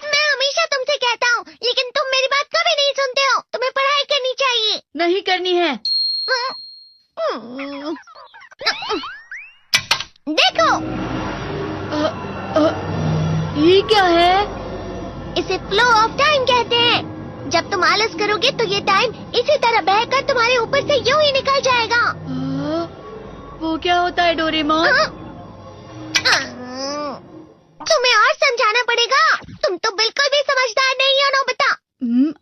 मैं हमेशा तुमसे कहता हूँ, लेकिन तुम मेरी बात कभी नहीं सुनते हो। तुम्हें पढ़ाई करनी चाहिए। नहीं करनी है। देखो, ये क्या है? इसे फ्लो ऑफ टाइम कहते हैं। जब तुम आलस करोगे तो ये टाइम इसी तरह बहकर तुम्हारे ऊपर से यूं ही निकल जाएगा। वो क्या होता है डोरेमोन? तुम्हें और समझाना पड़ेगा। तुम तो बिल्कुल भी समझदार नहीं हो नोबिता।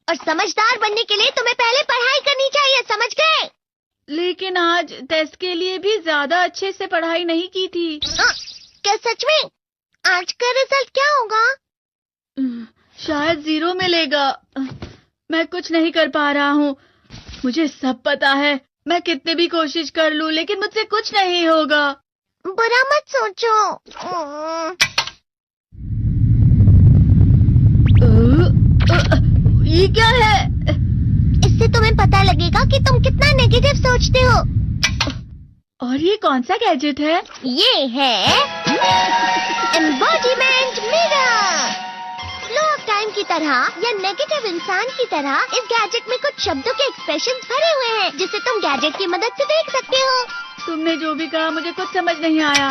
और समझदार बनने के लिए तुम्हें पहले पढ़ाई करनी चाहिए, समझ गए? लेकिन आज टेस्ट के लिए भी ज्यादा अच्छे से पढ़ाई नहीं की थी। क्या सच में? आज का रिजल्ट क्या होगा? शायद 0 मिलेगा। मैं कुछ नहीं कर पा रहा हूँ। मुझे सब पता है। मैं कितने भी कोशिश कर लूँ, लेकिन मुझसे कुछ नहीं होगा। बुरा मत सोचो। ये क्या है? इससे तुम्हें पता लगेगा कि तुम कितना नेगेटिव सोचते हो। और ये कौन सा गैजेट है? ये है embodiment mirror. Flow of time की तरह या नेगेटिव इंसान की तरह इस गैजेट में कुछ शब्दों के एक्सप्रेशंस भरे हुए हैं, जिसे तुम गैजेट की मदद से देख सकते हो। तुमने जो भी कहा मुझे कुछ समझ नहीं आया।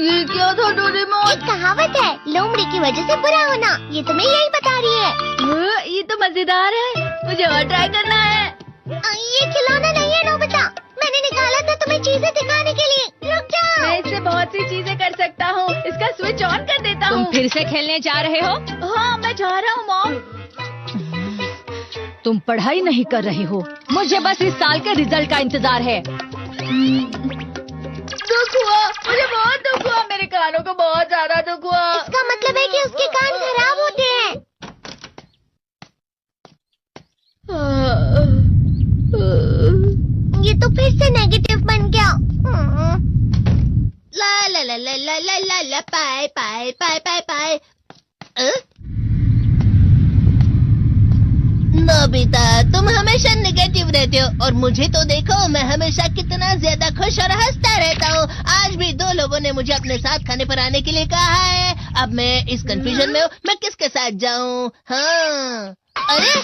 ये क्या था डोरेमोन? एक कहावत है, लोमड़ी की वजह से बुरा होना। ये तुम्हें यही बता रही है। ये तो मजेदार है। मुझे और ट्राई करना है। ये खिलौना नहीं है नोबिता। मैंने निकाला था तुम्हें चीजें दिखाने के लिए। रुक जाओ। मैं इससे बहुत सी चीजें कर सकता हूँ। इसका स्विच ऑन कर देता हूँ। तुम फिर से खेलने जा रहे हो? हाँ, मैं जा रहा हूँ मॉम। तुम पढ़ाई नहीं कर रहे हो। मुझे बस इस साल के रिजल्ट का इंतजार है। दुख हुआ, मुझे बहुत दुख हुआ। मेरे कानों को बहुत ज्यादा दुख हुआ। इसका मतलब है कि उसके कान खराब होते हैं। ये तो फिर से नेगेटिव बन गया। ला ला ला ला ला ला ला ला पाए पाए पाए पाए पाए। नोबिता, तुम हमेशा नेगेटिव रहते हो और मुझे तो देखो, मैं हमेशा कितना ज्यादा खुश और हंसता रहता हूँ। आज भी 2 लोगों ने मुझे अपने साथ खाने पर आने के लिए कहा है। अब मैं इस कंफ्यूजन में हूँ, मैं किसके साथ जाऊँ? हाँ, अरे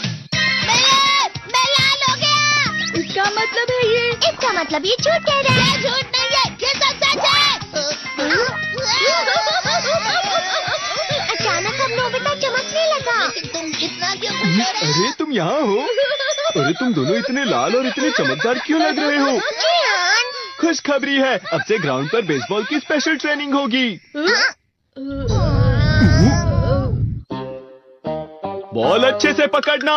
मैं लाल हो गया। इसका मतलब है ये? इसका मतलब ये झूठ कह रहा है। झूठ नहीं है, ये सब सच है। अचानक अब नोबिता चमकने लगा। तुम इतना क्यों खुश हो रहे हो? अरे तुम यहाँ हो? अरे तुम दोनों इतने लाल और इतने चमकदार क्यों लग रहे हो? खुशखबरी है, अब से ग्राउंड पर बेसबॉल की स्पेशल ट्रेनिंग होगी। बॉल अच्छे से पकड़ना।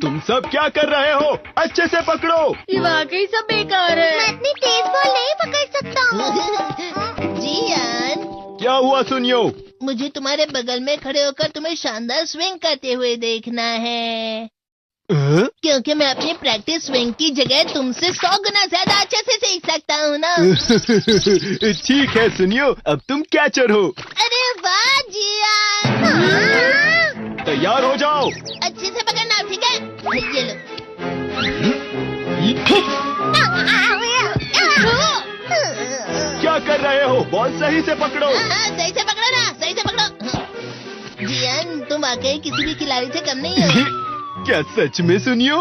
तुम सब क्या कर रहे हो? अच्छे से पकड़ो। ये वाकई सब बेकार है। मैं इतनी तेज बॉल नहीं पकड़ सकता हूँ। जियान, क्या हुआ सुनियो? मुझे तुम्हारे बगल में खड़े होकर तुम्हें शानदार स्विंग करते हुए देखना है। क्योंकि मैं अपनी प्रैक्टिस स्विंग की जगह तुमसे 100 गुना ज्यादा अच्छे से सीख सकता हूँ ना। ठीक है सुनियो, अब तुम कैचर हो। अरे वाह जियान। तैयार हो जाओ। अच्छे से पकड़ना, ठीक है? ये लो। क्या कर रहे हो? बॉल सही से पकड़ो। सही से पकड़ो ना, सही से पकड़ो। जियान, तुम वाकई किसी भी खिलाड़ी से कम नहीं हो। क्या सच में सुनियो?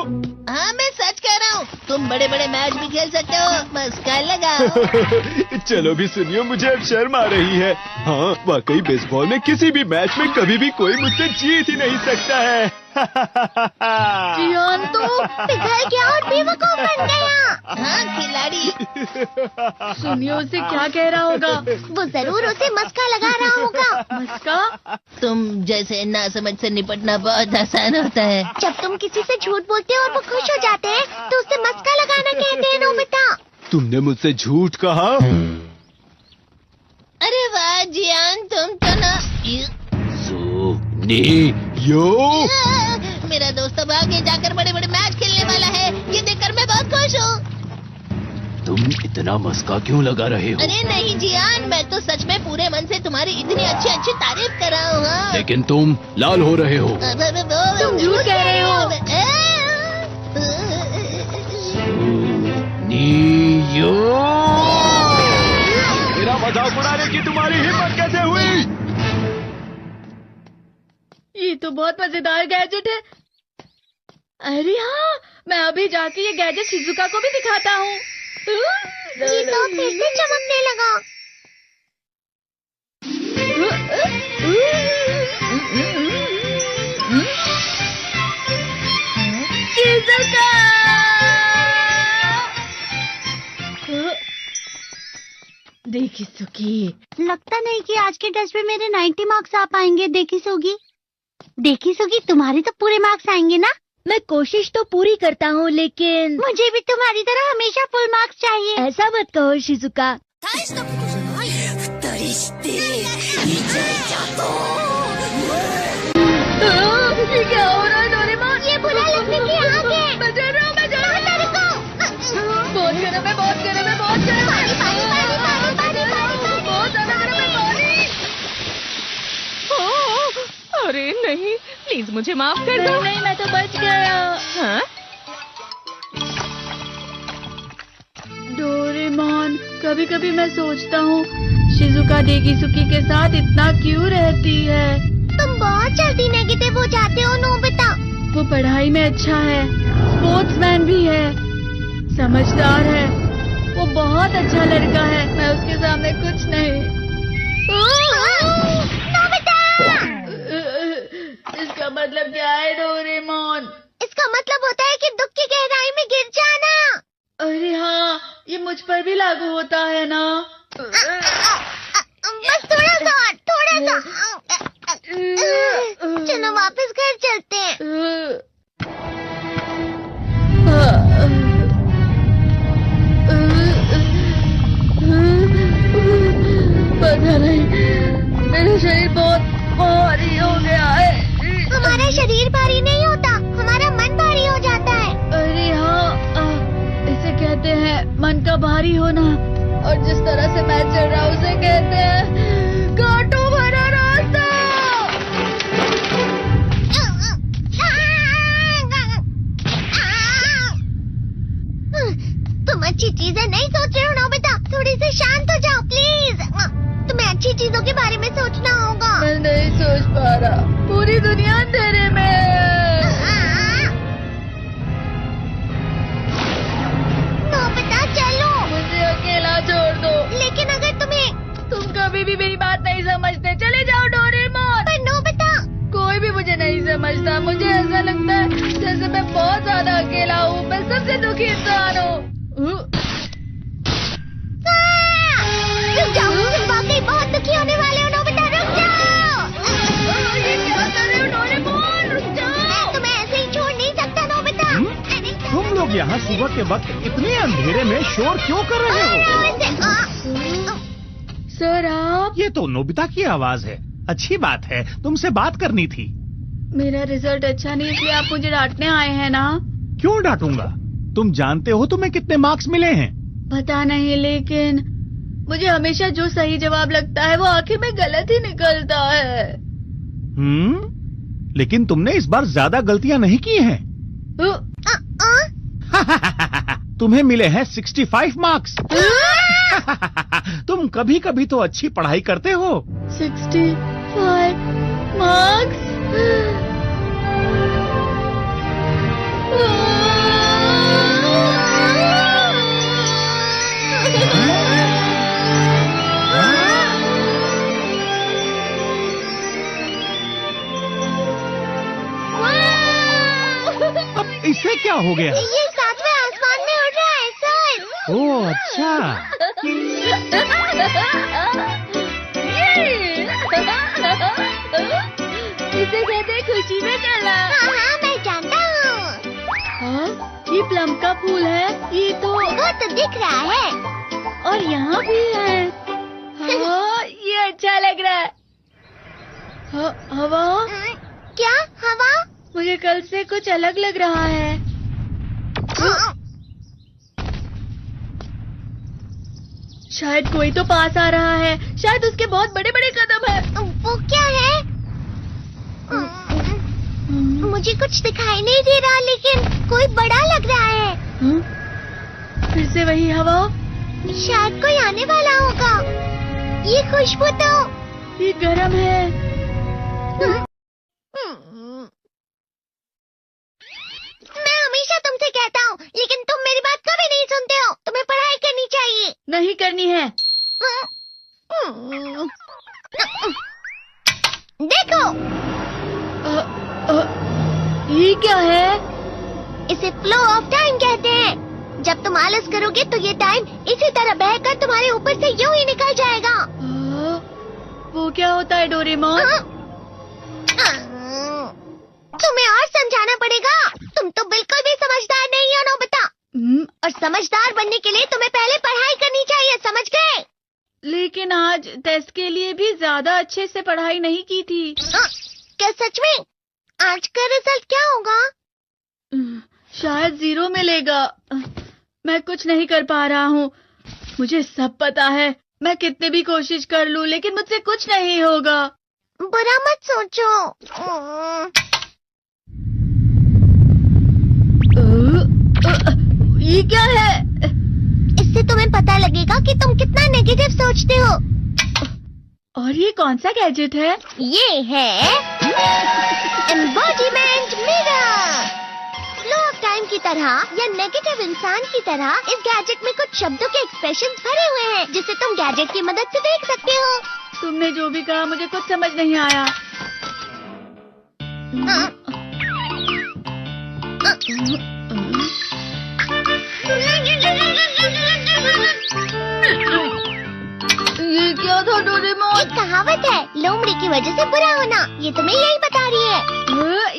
हाँ, मैं सच कह रहा हूँ। तुम बड़े बड़े मैच भी खेल सकते हो, बस कर लगाओ। चलो भी सुनियो, मुझे अब शर्म आ रही है। हाँ, वाकई बेसबॉल में किसी भी मैच में कभी भी कोई मुझसे जीत ही नहीं सकता है। जियान तो पिघल गया और बेवकूफ बन गया। हाँ, खिलाड़ी। सुनियो उसे क्या कह रहा होगा? वो जरूर उसे मस्का लगा रहा होगा। मस्का? तुम जैसे नासमझ से निपटना बहुत आसान होता है। जब तुम किसी से झूठ बोलते हो और वो खुश हो जाते हैं, तो उसे मस्का लगाना कहते हैं नोबिता। तुमने मुझसे झूठ कहा? अरे वाह जियान, तुम तो ना। यो, मेरा दोस्त अब आगे जाकर बड़े बड़े मैच खेलने वाला है। ये देखकर मैं बहुत खुश हूँ। तुम इतना मस्का क्यों लगा रहे हो? अरे नहीं जियान, मैं तो सच में पूरे मन से तुम्हारी इतनी अच्छी अच्छी तारीफ कर रहा हूँ। हाँ। लेकिन तुम लाल हो रहे हो। तुम झूठ कह रहे हो। नीयो, मेरा मजाक उड़ाने की तुम्हारी हिम्मत कैसे हुई? ये तो बहुत मजेदार गैजेट है। अरे हाँ, मैं अभी जाके ये गैजेट शिजुका को भी दिखाता हूँ। ये तो फिर से चमकने लगा। शिजुका! देखी सुकी, लगता नहीं कि आज के टेस्ट में मेरे 90 मार्क्स आ पाएंगे। देखी सोगी, तुम्हारे तो पूरे मार्क्स आएंगे ना? मैं कोशिश तो पूरी करता हूँ, लेकिन मुझे भी तुम्हारी तरह हमेशा फुल मार्क्स चाहिए। ऐसा मत कहो शिजुका। ये क्या हो रहा है डोरेमोन? ये बुरा लगने की आग है। मैं जल रहा हूँ। बहुत गर्म है, बहुत गर्म है, बहुत गर्म है। बहुत ज्यादा गर्म है पानी। अरे नहीं, प्लीज मुझे माफ कर दो। नहीं, मैं तो बच गया। हाँ? डोरेमोन, कभी कभी मैं सोचता हूँ शिजुका डेगिसुकी के साथ इतना क्यों रहती है। तुम बहुत जल्दी नेगेटिव हो जाते हो नोबिता। वो पढ़ाई में अच्छा है, स्पोर्ट्समैन भी है, समझदार है। वो बहुत अच्छा लड़का है। मैं उसके सामने कुछ नहीं। नोबिता! इसका मतलब क्या है डोरेमोन? इसका मतलब होता है कि दुख की गहराई में गिर जाना। अरे हाँ, ये मुझ पर भी लागू होता है ना। बस थोड़ा सा। चलो वापस घर चलते हैं। पता नहीं, मेरा शरीर बहुत भारी हो गया है। हमारा शरीर भारी नहीं होता, हमारा मन भारी हो जाता है। अरे हाँ, इसे कहते हैं मन का भारी होना। और जिस तरह से मैं चल रहा हूँ उसे कहते हैं कांटों भरा रास्ता। तुम अच्छी चीजें नहीं सोच रहे हो नोबिता। थोड़ी सी शांत हो जाओ प्लीज। तुम्हें अच्छी चीजों के बारे में सोचना होगा। मैं नहीं सोच पा रहा, पूरी दुनिया अंधेरे में है। नोबिता चलो। मुझे अकेला छोड़ दो। लेकिन अगर तुम कभी भी मेरी बात नहीं समझते। चले जाओ डोरेमोन। पर नोबिता। कोई भी मुझे नहीं समझता। मुझे ऐसा लगता है जैसे मैं बहुत ज्यादा अकेला हूँ। मैं सबसे दुखी इंसान हूँ। रुक जाओ, तुम वाकई बहुत दुखी होने वाले हो नोबिता। रुक जाओ। ये क्या कर रहे हो डोरेमोन? रुक जाओ। मैं तुम्हें ऐसे ही छोड़ नहीं सकता नोबिता। तुम लोग यहाँ सुबह के वक्त इतने अंधेरे में शोर क्यों कर रहे हो? सर आप? ये तो नोबिता की आवाज है। अच्छी बात है, तुमसे बात करनी थी। मेरा रिजल्ट अच्छा नहीं, इसलिए आप मुझे डांटने आए हैं ना? क्यों डांटूंगा? तुम जानते हो तुम्हें कितने मार्क्स मिले हैं? पता नहीं, लेकिन मुझे हमेशा जो सही जवाब लगता है वो आखिर में गलत ही निकलता है। लेकिन तुमने इस बार ज्यादा गलतियां नहीं की हैं। तुम्हें मिले हैं 65 मार्क्स। तुम कभी कभी तो अच्छी पढ़ाई करते हो। 65 मार्क्स? अब इसे क्या हो गया? ये सातवें आसमान में उड़ रहा है सर। ओह अच्छा। इसे कहते हैं खुशी में चला। हाँ, मैं जानता हूँ। हाँ, ये प्लम का फूल है। ये तो वो तो दिख रहा है। और यहाँ भी है। हाँ, ये अच्छा लग रहा है। हवा? क्या हवा? मुझे कल से कुछ अलग लग रहा है। शायद कोई तो पास आ रहा है। शायद उसके बहुत बड़े बड़े कदम है। वो क्या है? मुझे कुछ दिखाई नहीं दे रहा, लेकिन कोई बड़ा लग रहा है। फिर से वही हवा। शायद कोई आने वाला होगा। ये खुशबू तो ये गर्म है। मैं हमेशा तुमसे कहता हूँ, लेकिन तुम मेरी बात कभी नहीं सुनते हो। तुम्हें पढ़ाई करनी चाहिए। नहीं करनी है। देखो, ये क्या है? इसे फ्लो ऑफ टाइम कहते हैं। जब तुम आलस करोगे तो ये टाइम इसी तरह बहकर तुम्हारे ऊपर से यूं ही निकल जाएगा। वो क्या होता है डोरेमोन? तुम्हें और समझाना पड़ेगा। तुम तो बिल्कुल भी समझदार नहीं हो नोबिता। और समझदार बनने के लिए तुम्हें पहले पढ़ाई करनी चाहिए, समझ गए? लेकिन आज टेस्ट के लिए भी ज्यादा अच्छे से पढ़ाई नहीं की थी। क्या सच में? आज का रिजल्ट क्या होगा? शायद 0 मिलेगा। मैं कुछ नहीं कर पा रहा हूँ। मुझे सब पता है। मैं कितने भी कोशिश कर लूँ, लेकिन मुझसे कुछ नहीं होगा। बुरा मत सोचो। ये क्या है? इससे तुम्हें पता लगेगा कि तुम कितना नेगेटिव सोचते हो। और ये कौन सा गैजेट है? ये है embodiment mirror. Flow of time की तरह या नेगेटिव इंसान की तरह इस गैजेट में कुछ शब्दों के एक्सप्रेशंस भरे हुए हैं, जिसे तुम गैजेट की मदद से देख सकते हो। तुमने जो भी कहा मुझे कुछ समझ नहीं आया। ये क्या था डोरेमोन? एक कहावत है, लोमड़ी की वजह से बुरा होना। ये तुम्हें यही बता रही है।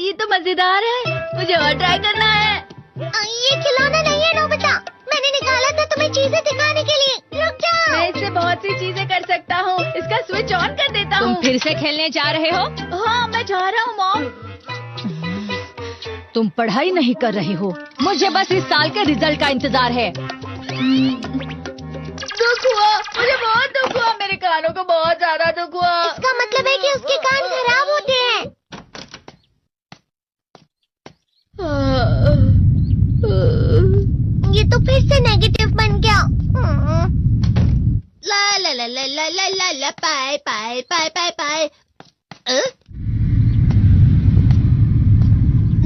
ये तो मजेदार है। मुझे और ट्राई करना है। ये खिलौना नहीं है नोबिता। मैंने निकाला था तुम्हें चीजें दिखाने के लिए। रुक जाओ। मैं इससे बहुत सी चीजें कर सकता हूँ। इसका स्विच ऑन कर देता हूँ। तुम फिर से खेलने जा रहे हो? हाँ, मैं जा रहा हूँ मॉम। तुम पढ़ाई नहीं कर रहे हो। मुझे बस इस साल के रिजल्ट का इंतजार है। दुख हुआ, मुझे बहुत दुख हुआ। मेरे कानों को बहुत ज्यादा दुख हुआ। इसका मतलब है कि उसके कान खराब होते हैं। ये तो फिर से नेगेटिव बन गया। ला ला ला ला ला ला ला ला पाए पाए पाए पाए पाए।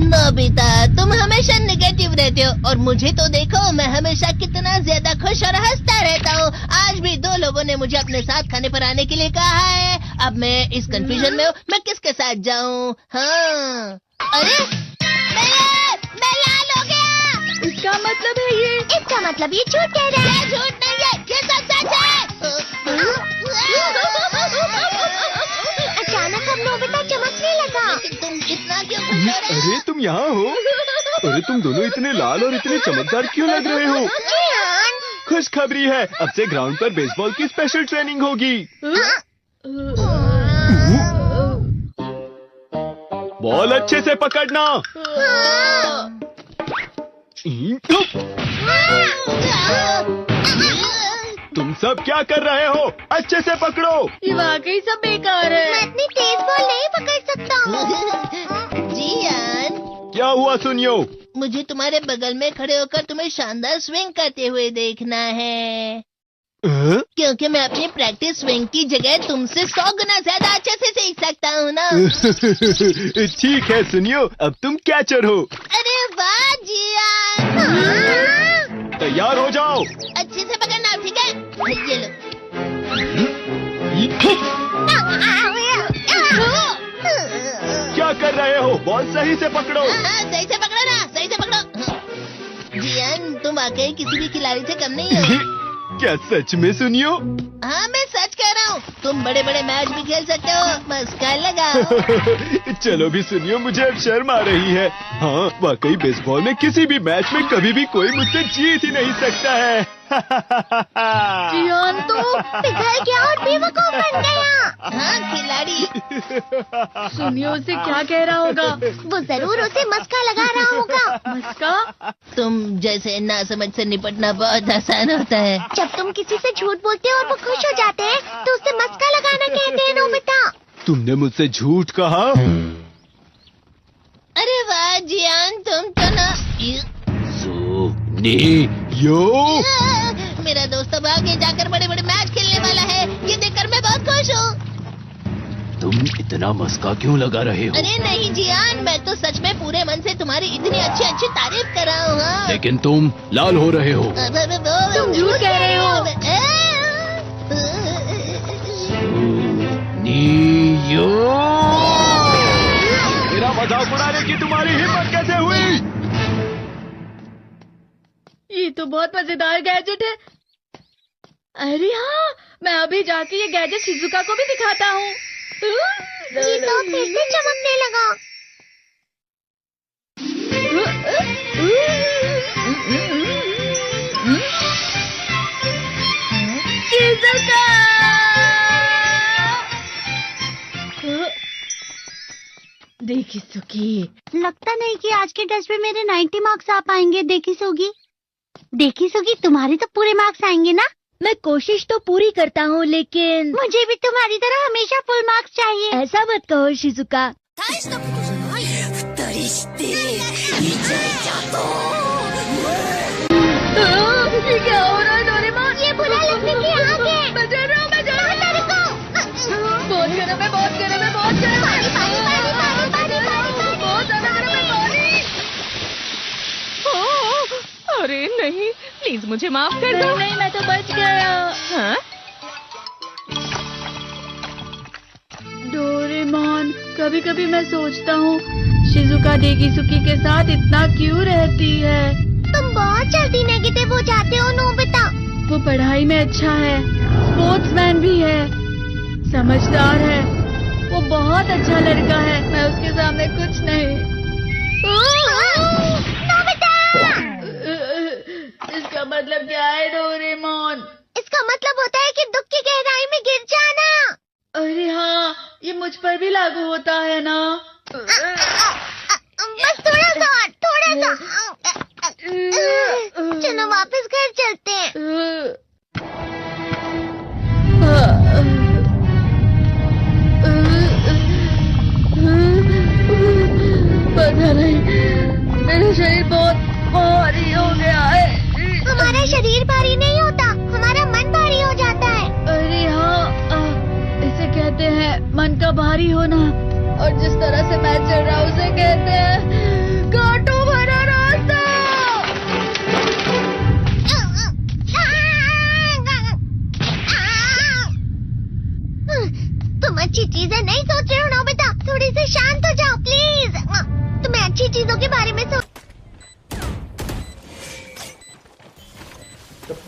नोबिता, तुम हमेशा नेगेटिव रहते हो और मुझे तो देखो, मैं हमेशा कितना ज्यादा खुश और हंसता रहता हूँ। आज भी 2 लोगों ने मुझे अपने साथ खाने पर आने के लिए कहा है। अब मैं इस कंफ्यूजन में हूँ, मैं किसके साथ जाऊँ? हाँ, अरे मैं लाल हो गया। इसका मतलब है ये? इसका मतलब ये झूठ कह रहा है। झूठ नहीं है, ये सब सच है। अचानक अब नोबिता चमकने लगा। तुम इतना क्यों खुश हो रहे हो? अरे तुम यहाँ हो? अरे तुम दोनों इतने लाल और इतने चमकदार क्यों लग रहे हो? खुशखबरी है, अब से ग्राउंड पर बेसबॉल की स्पेशल ट्रेनिंग होगी। बॉल अच्छे से पकड़ना। तुम सब क्या कर रहे हो? अच्छे से पकड़ो। ये वाकई सब बेकार है। मैं इतनी तेज बॉल नहीं पकड़ सकता हूँ। जियान, क्या हुआ सुनियो? मुझे तुम्हारे बगल में खड़े होकर तुम्हें शानदार स्विंग करते हुए देखना है, क्योंकि मैं अपनी प्रैक्टिस स्विंग की जगह तुमसे 100 गुना ज्यादा अच्छे से सीख सकता हूँ ना। ठीक है सुनियो, अब तुम कैचर हो। अरे वाह जियान, तैयार हो जाओ। अच्छे से पकड़ना, ठीक है? ये लो। क्या कर रहे हो? बॉल सही से पकड़ो। हाँ, सही से पकड़ो ना, सही से पकड़ो। जियान, तुम वाकई किसी भी खिलाड़ी से कम नहीं हो। क्या सच में सुनियो? हाँ, मैं सच कह रहा हूँ। तुम बड़े बड़े मैच भी खेल सकते हो, बस कर लगाओ। चलो भी सुनियो, मुझे अब शर्म आ रही है। हाँ, वाकई बेसबॉल में किसी भी मैच में कभी भी कोई मुझसे जीत ही नहीं सकता है। जियान तो पिघल गया और बेवकूफ बन गया। हाँ खिलाड़ी। सुनिए उसे क्या कह रहा होगा। वो जरूर उसे मस्का लगा रहा होगा। मस्का? तुम जैसे नासमझ से निपटना बहुत आसान होता है। जब तुम किसी से झूठ बोलते हो और वो खुश हो जाते हैं तो उसे मस्का लगाना कहते हैं नोबिता। तुमने मुझसे झूठ कहा? अरे वाह जियान, तुम तो ना यो मेरा दोस्त अब आगे जाकर बड़े बड़े मैच खेलने वाला है। ये देखकर मैं बहुत खुश हूँ। तुम इतना मस्का क्यों लगा रहे हो? अरे नहीं जियान, मैं तो सच में पूरे मन से तुम्हारी इतनी अच्छी अच्छी तारीफ कर रहा हूँ। हाँ। लेकिन तुम लाल हो रहे हो। तुम झूठ कह रहे हो। यो मेरा मजाक उड़ाने की तुम्हारी हिम्मत कैसे हुई? ये तो बहुत मजेदार गैजेट है। अरे हाँ, मैं अभी जाके ये गैजेट शिजुका को भी दिखाता हूँ। ये तो फिर से चमकने लगा। शिजुका! देखी सुकी, लगता नहीं कि आज के टेस्ट में मेरे 90 मार्क्स आ पाएंगे। देखी सोगी तुम्हारे तो पूरे मार्क्स आएंगे ना? मैं कोशिश तो पूरी करता हूँ लेकिन मुझे भी तुम्हारी तरह हमेशा फुल मार्क्स चाहिए। ऐसा मत कहो शिजुका। ये क्या हो रहा है डोरेमोन? ये बुरा लगने की आग है। मैं जल रहा हूँ, मैं जल रहा हूँ। बहुत गर्म है, बहुत गर्म है, बहुत गर्म है। बहुत ज्यादा गर्म है पानी। अरे नहीं, प्लीज मुझे माफ कर दो। नहीं, मैं तो बच गया। हाँ? डोरेमोन, कभी कभी मैं सोचता हूँ शिजुका डेगिसुकी के साथ इतना क्यों रहती है। तुम बहुत जल्दी नेगेटिव हो जाते हो नोबिता। वो पढ़ाई में अच्छा है, स्पोर्ट्समैन भी है, समझदार है। वो बहुत अच्छा लड़का है। मैं उसके सामने कुछ नहीं। नोबिता! इसका मतलब क्या है डोरेमोन? इसका मतलब होता है कि दुख की गहराई में गिर जाना। अरे हाँ, ये मुझ पर भी लागू होता है ना। बस थोड़ा सा। चलो वापस घर चलते हैं। पता नहीं, मेरा शरीर बहुत भारी हो गया है। हमारा शरीर भारी नहीं होता, हमारा मन भारी हो जाता है। अरे हाँ, इसे कहते हैं मन का भारी होना। और जिस तरह से मैं चल रहा हूँ उसे कहते हैं कांटों भरा रास्ता। तुम अच्छी चीजें नहीं सोच रहे हो नोबिता। थोड़ी सी शांत हो जाओ प्लीज। तुम्हें अच्छी चीजों के बारे में सोच।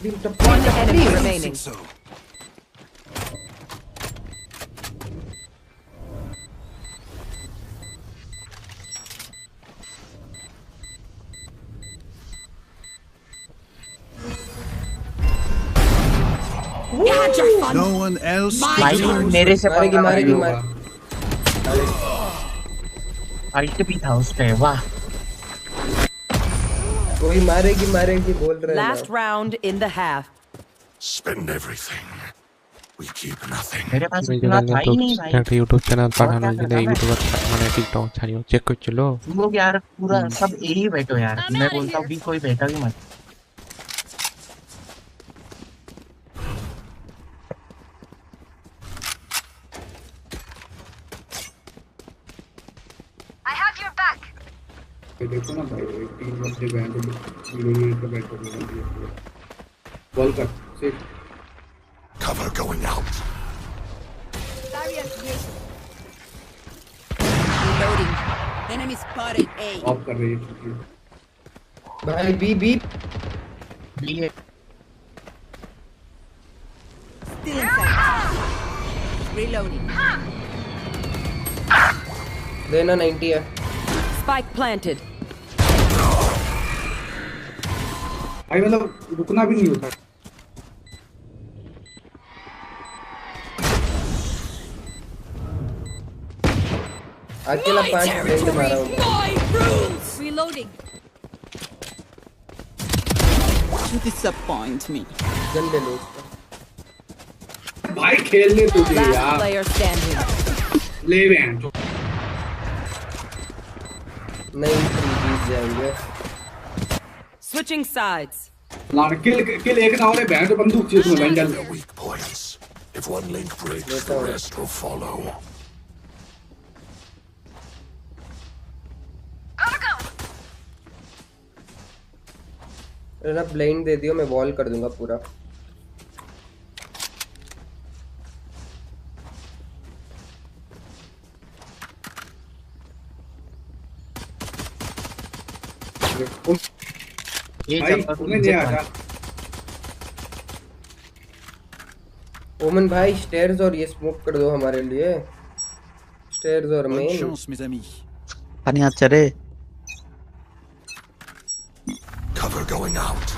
One enemy remaining. No one else. मेरे से मारेगी अल्ट भी था उस पे। वाह, कोई मारेगी बोल रहे हैं। Last round in the half. Spend everything. We keep nothing. मेरे पास इतना था ही नहीं भाई। একটা ইউটিউব চ্যানেল বানানোর জন্য ইউটিউবার মানে টিকটক ছাড়িও চেক করছিল। तुम लोग यार पूरा सब यही बैठो यार। मैं बोलता हूँ भी कोई बैठा भी मत। देखो ना भाई, एक टीम बच्चे बैठ बॉल कर से Cover going out. Reloading. Enemy spotted. A. Of कर रही है भाई। बी ये Still inside. Reloading. देना 90 है। Spike planted. भाई मतलब रुकना भी नहीं होता। अकेला 5 ब्लाइंड मारा हूँ। Reloading. You disappoint me. गंदे लोग। भाई खेलने तो दे Last यार। player standing. ले बैंड। नहीं जीत जाएंगे। Switching sides. लाड़ किल एक ना हो रहे बैंड तो बंदूक चीज में बैंडल। Weak points. If one link breaks, the rest will follow. ना ब्लाइंड दे दियो, मैं वॉल कर दूंगा पूरा। ये भाई तुम्हें नहीं आया। ओमन भाई स्टेयर्स और ये स्मोक कर दो हमारे लिए। स्टेयर्स और मेन। पानी हाथ चले। Cover going out.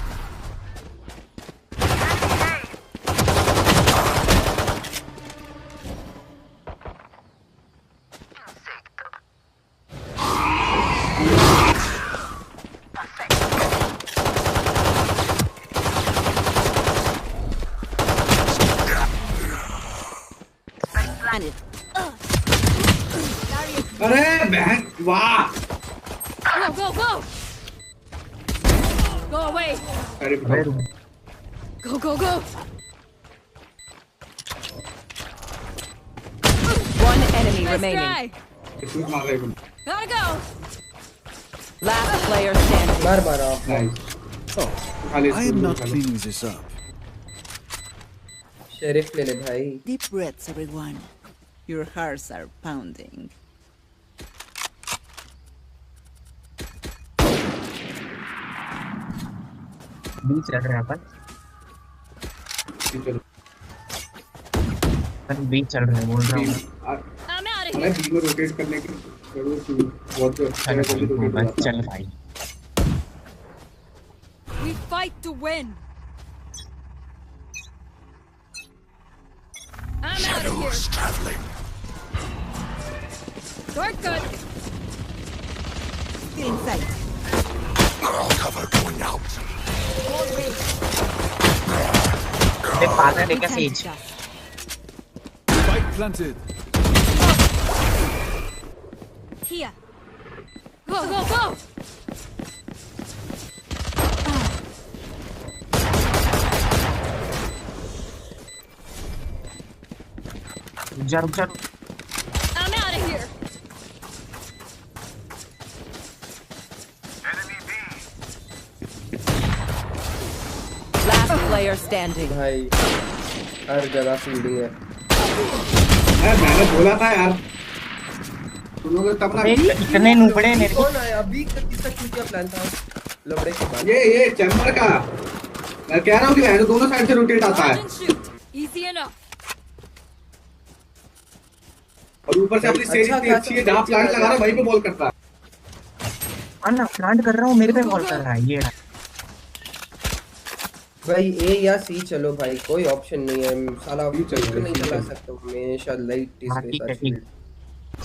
अरे बैंड वाह। Go, go, go. Go away. अरे Go, go, go. One enemy remaining. इसमें मार रहे हैं। Gotta go. Last player standing. मार मारा। Nice. I am not cleaning this up. Sheriff ले ले भाई। Deep breaths, everyone. Your hearts are pounding. बीच चल रहे हैं अपन बीच चल रहे हैं बोल रहा हूँ मैं बी को रोटेट करने की जरूरत नहीं बहुत अच्छा है चल भाई We fight to win. I'm out of here. Traveling. Shortcut. Still in sight. Cover going out. देख पाता है देखा says Spike planted. Here. Go, go, go. रुक जा I'm out of here. Last player standing. भाई हर जगह फील्डिंग है। मैंने बोला था यार सुनोगे तब ना। इतने नुबड़े मेरे को कौन आया अभी किसका क्या प्लान था लबड़े के बाद? ये चैम्बर का मैं कह रहा हूँ कि है दोनों साइड से रोटेट आता है Easy enough. और ऊपर से अपनी स्टेज इतनी अच्छी है जहाँ प्लांट लगा रहा है वहीं पे बॉल करता है। अन्ना प्लांट कर रहा हूँ मेरे पे बॉल कर रहा है ये भाई ए या सी चलो भाई कोई ऑप्शन नहीं है साला अभी चल नहीं चला सकता हमेशा लाइट ठीक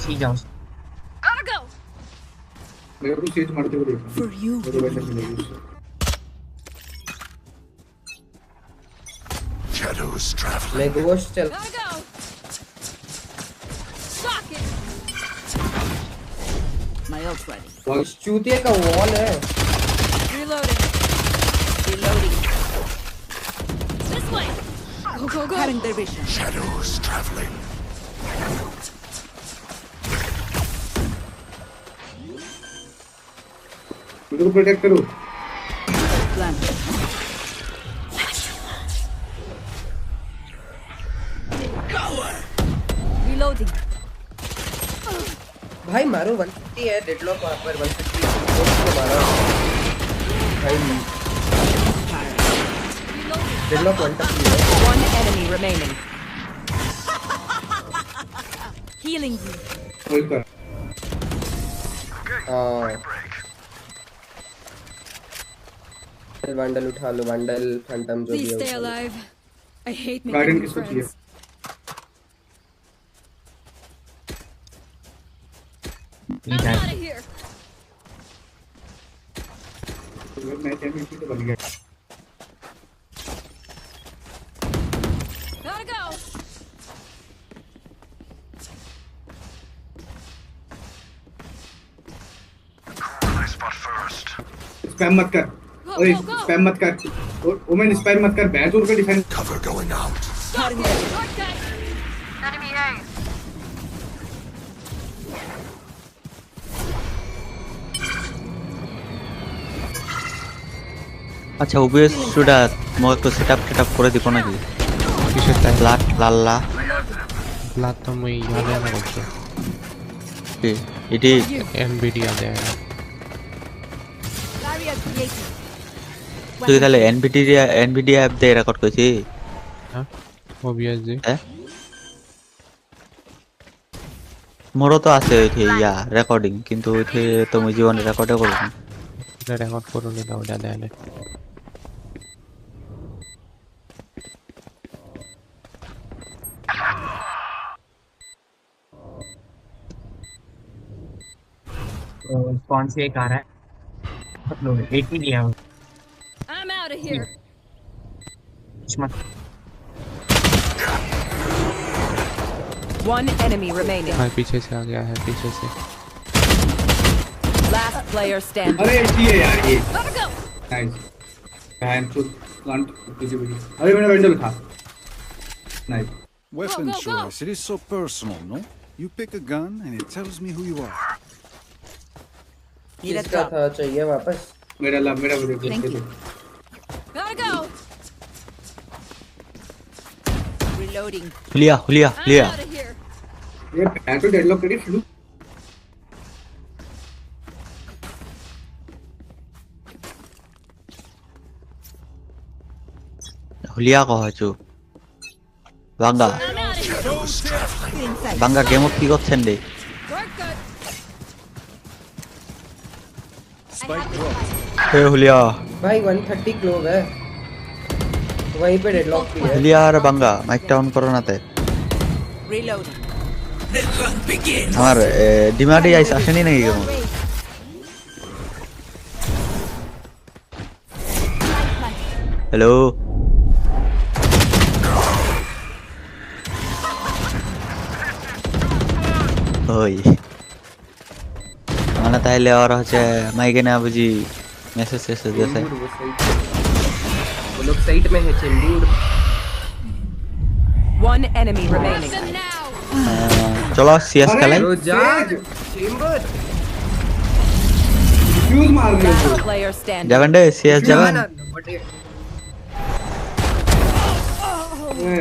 सी जाओ Gotta go. मेरे को स्टेज मारते हुए देखो For you. वो तो वैसे मिलेगी उससे। Shadows traveling. मैं गोश्त चल Gotta go. Shock it. My ult's ready. इस चूतिए का वॉल है। Reloading. Reloading. This way. Go, go, go. Cutting their vision. Shadows traveling. मेरे को प्रोटेक्ट करो। Plan. Reloading. भाई मारो 150 है डेडलॉक वहाँ पर 150 को मारो भाई डेडलॉक 150 है। One enemy remaining. Healing you. कोई कर। वंडल उठा लो वंडल फैंटम जो भी Please है stay alive. I hate garden making new किसको चाहिए? friends. मैच एमवीपी तो बन गया। Gotta go. स्पैम मत कर, ओए स्पैम मत कर, ओमेन स्पैम मत कर, बैठ उनका डिफेंस। Cover going out. আচ্ছা ওবিএস সুডা মই তো সেটআপ করে দিব নাকি কিসের টাইম লাল্লা তো মই ইয়াদে না করছি এটি এনভিডিয়া দেয় না তুই তাহলে এনভিডিয়া অ্যাপ দিয়ে রেকর্ড করছি হ্যাঁ ওবিএস জি মোরও তো আছে ওইঠে ইয়া রেকর্ডিং কিন্তু ওইঠে তো মই জীবনে রেকর্ডে করব না এটা রেকর্ড করে নিলাম ওটা দেয় না कौन सी एक आ रहा है मतलब एक ही लिया I'm out of here. One enemy remaining. हाँ पीछे से आ गया है पीछे से Last player standing. अरे ये यार ये Gotta go. Nice hand to plant पीछे पीछे अरे मैंने वेंडल था nice Weapon choice, it is so personal, no? You pick a gun and it tells me who you are. किसका था चाहिए वापस मेरा video Thank you. Gotta go. Reloading. हुलिया I'm out of here. ये बैट तो deadlock करी शुरू हुलिया কহছো বাঙ্গা বাঙ্গা গেম কি করছেন রে हे हुलिया भाई 130 क्लोव है वहीं पे डेडलॉक भी है हुलिया আর বাঙ্গা মাইকটা অন করো না তে Reloading. আমার ডিমান্ডে আইস আসেনি নাকি গেম হ্যালো ওই মানে তাইলে আর হচ্ছে মাইকে না বুঝি মেসেজ দিয়েছে वो लोग साइड में है चेंबूर One enemy remaining. चलो सीएस खेलें चेंबूर फ्यूज मार रहे Last हो player standing. जावेंडे सीएस जावें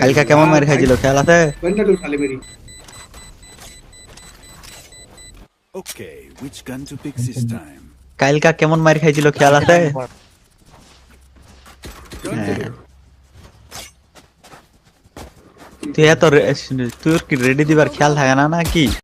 কালকা কেমন মার খাইছিল খেয়াল আছে वेंडल उठा ले मेरी Okay, which gun to pick this time? কালকা কেমন মার খাইছিল খেয়াল আছে তুই এত তুই কি রেডি দিবার খেয়াল থাকে না নাকি